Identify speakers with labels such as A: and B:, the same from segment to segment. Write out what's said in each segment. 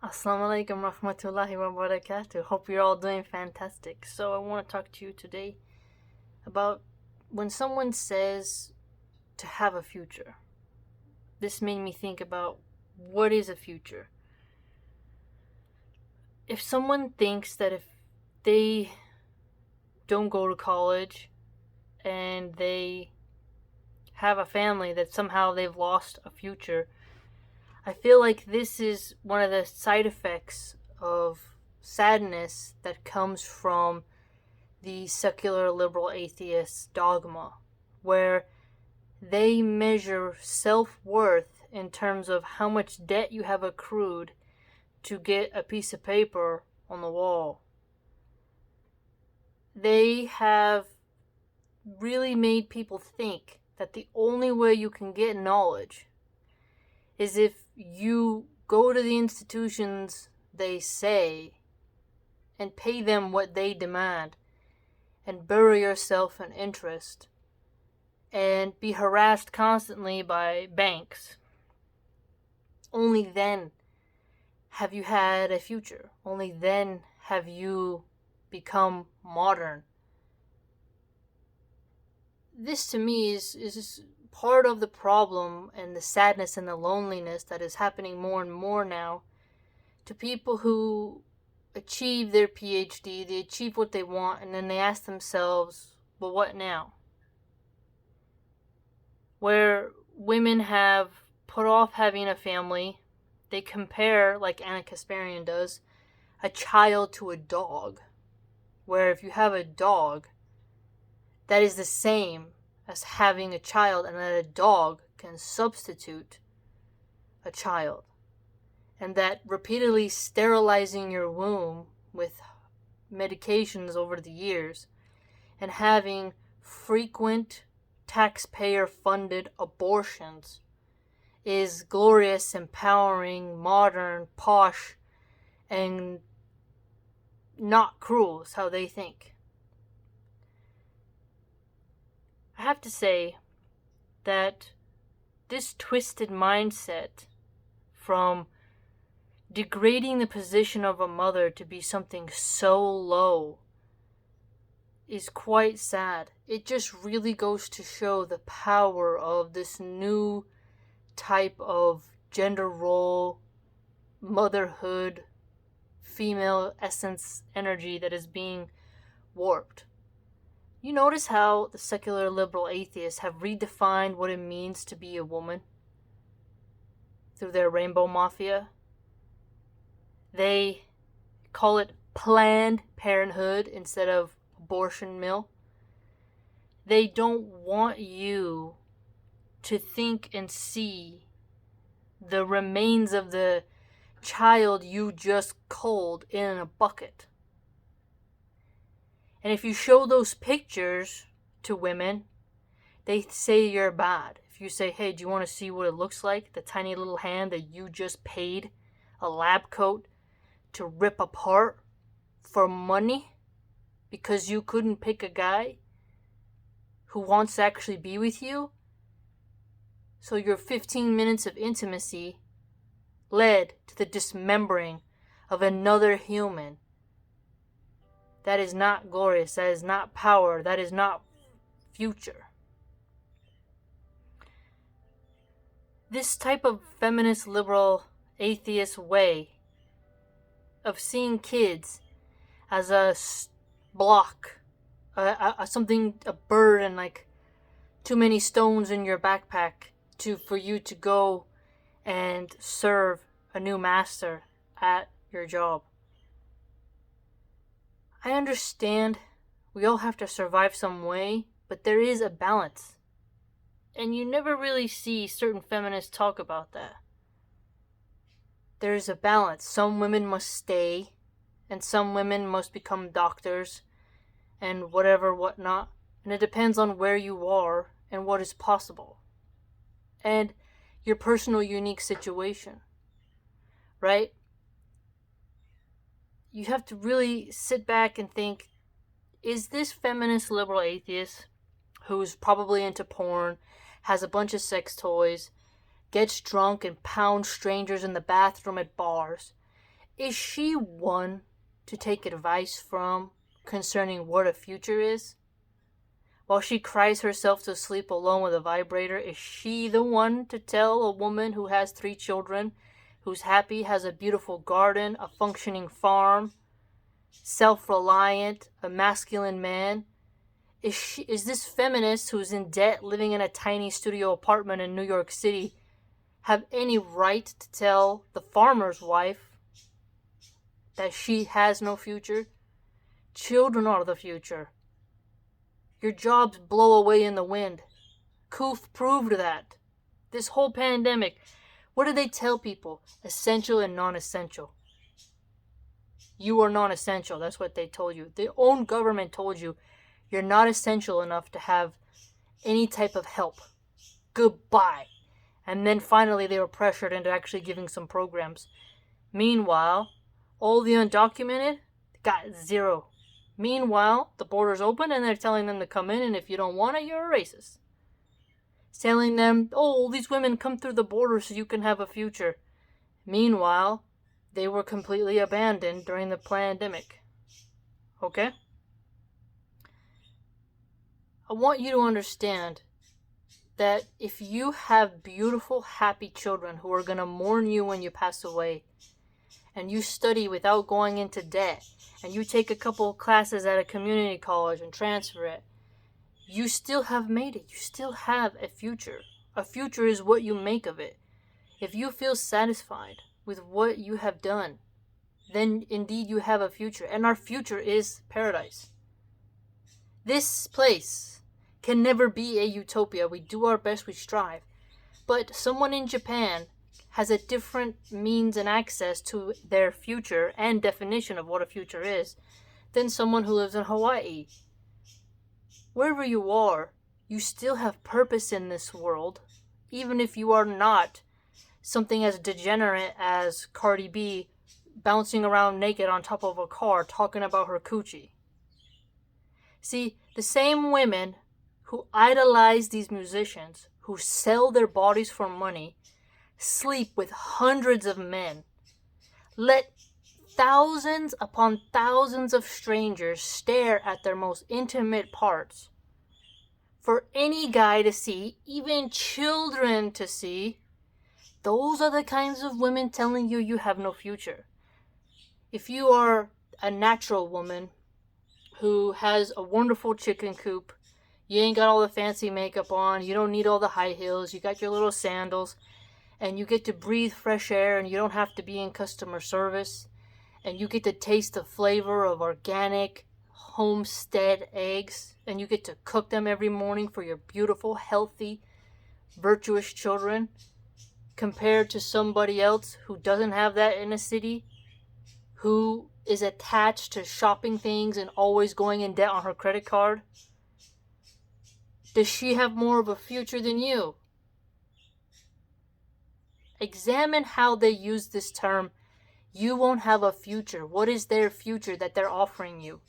A: Assalamu alaikum rahmatullahi wa barakatuh. Hope you're all doing fantastic. So I want to talk to you today about when someone says to have a future. This made me think about what is a future. If someone thinks that if they don't go to college and they have a family that somehow they've lost a future, I feel like this is one of the side effects of sadness that comes from the secular liberal atheist dogma, where they measure self-worth in terms of how much debt you have accrued to get a piece of paper on the wall. They have really made people think that the only way you can get knowledge is if you go to the institutions they say and pay them what they demand and bury yourself in interest and be harassed constantly by banks. Only then have you had a future. Only then have you become modern. This to me is part of the problem and the sadness and the loneliness that is happening more and more now to people who achieve their PhD, they achieve what they want, and then they ask themselves, well, what now? Where women have put off having a family, they compare, like Anna Kasparian does, a child to a dog. Where if you have a dog, that is the same as having a child, and that a dog can substitute a child. And that repeatedly sterilizing your womb with medications over the years and having frequent taxpayer-funded abortions is glorious, empowering, modern, posh, and not cruel is how they think. I have to say that this twisted mindset from degrading the position of a mother to be something so low is quite sad. It just really goes to show the power of this new type of gender role, motherhood, female essence energy that is being warped. You notice how the secular liberal atheists have redefined what it means to be a woman through their rainbow mafia? They call it Planned Parenthood instead of abortion mill. They don't want you to think and see the remains of the child you just culled in a bucket. And if you show those pictures to women, they say you're bad. If you say, hey, do you want to see what it looks like? The tiny little hand that you just paid a lab coat to rip apart for money because you couldn't pick a guy who wants to actually be with you. So your 15 minutes of intimacy led to the dismembering of another human. That is not glorious. That is not power. That is not future. This type of feminist, liberal, atheist way of seeing kids as a block, something, a burden, like too many stones in your backpack for you to go and serve a new master at your job. I understand we all have to survive some way, but there is a balance. And you never really see certain feminists talk about that. There's a balance. Some women must stay, and some women must become doctors, and whatnot. And it depends on where you are and what is possible. And your personal unique situation. Right? You have to really sit back and think, is this feminist liberal atheist who's probably into porn, has a bunch of sex toys, gets drunk and pounds strangers in the bathroom at bars, is she one to take advice from concerning what a future is? While she cries herself to sleep alone with a vibrator, is she the one to tell a woman who has 3 children, who's happy, has a beautiful garden, a functioning farm, self-reliant, a masculine man? Is this feminist who's in debt, living in a tiny studio apartment in New York City, have any right to tell the farmer's wife that she has no future? Children are the future. Your jobs blow away in the wind. Koof proved that. This whole pandemic, what did they tell people? Essential and non-essential. You are non-essential. That's what they told you. Their own government told you you're not essential enough to have any type of help. Goodbye. And then finally they were pressured into actually giving some programs. Meanwhile, all the undocumented got 0. Meanwhile, the border's open and they're telling them to come in, and if you don't want it, you're a racist. Telling them, oh, these women come through the border so you can have a future. Meanwhile, they were completely abandoned during the pandemic. Okay? I want you to understand that if you have beautiful, happy children who are going to mourn you when you pass away, and you study without going into debt, and you take a couple of classes at a community college and transfer it, you still have made it. You still have a future. A future is what you make of it. If you feel satisfied with what you have done, then indeed you have a future. And our future is paradise. This place can never be a utopia. We do our best, we strive. But someone in Japan has a different means and access to their future and definition of what a future is than someone who lives in Hawaii. Wherever you are, you still have purpose in this world, even if you are not something as degenerate as Cardi B bouncing around naked on top of a car talking about her coochie. See, the same women who idolize these musicians, who sell their bodies for money, sleep with hundreds of men, let thousands upon thousands of strangers stare at their most intimate parts for any guy to see, even children to see. Those are the kinds of women telling you you have no future. If you are a natural woman who has a wonderful chicken coop, you ain't got all the fancy makeup on, you don't need all the high heels, you got your little sandals, and you get to breathe fresh air and you don't have to be in customer service, and you get to taste the flavor of organic homestead eggs, and you get to cook them every morning for your beautiful, healthy, virtuous children, compared to somebody else who doesn't have that in a city, who is attached to shopping things and always going in debt on her credit card. Does she have more of a future than you? Examine how they use this term, you won't have a future. What is their future that they're offering you?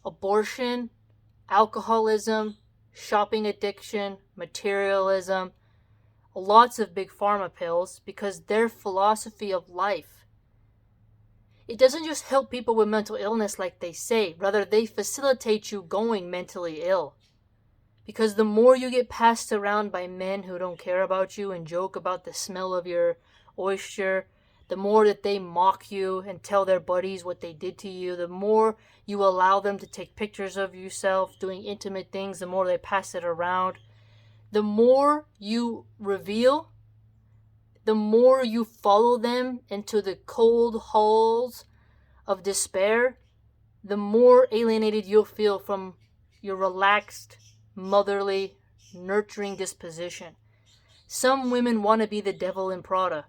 A: Abortion, alcoholism, shopping addiction, materialism, lots of big pharma pills, because their philosophy of life, it doesn't just help people with mental illness like they say, rather they facilitate you going mentally ill. Because the more you get passed around by men who don't care about you and joke about the smell of your oyster, the more that they mock you and tell their buddies what they did to you, the more you allow them to take pictures of yourself doing intimate things, the more they pass it around. The more you reveal, the more you follow them into the cold halls of despair, the more alienated you'll feel from your relaxed, motherly, nurturing disposition. Some women want to be the devil in Prada.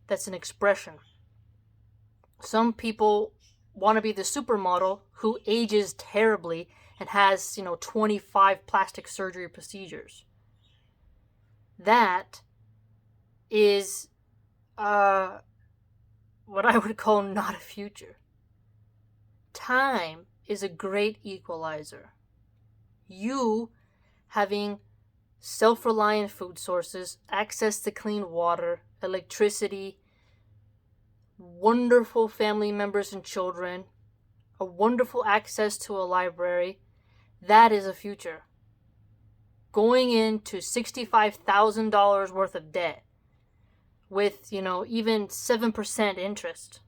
A: That's an expression. Some people want to be the supermodel who ages terribly and has, 25 plastic surgery procedures. That is what I would call not a future. Time is a great equalizer. You having self-reliant food sources, access to clean water, electricity, wonderful family members and children, a wonderful access to a library. That is a future. Going into $65,000 worth of debt with, even 7% interest,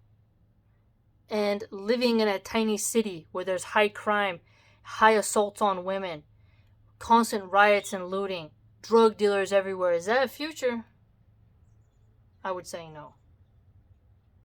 A: and living in a tiny city where there's high crime, high assaults on women, constant riots and looting, drug dealers everywhere. Is that a future? I would say no.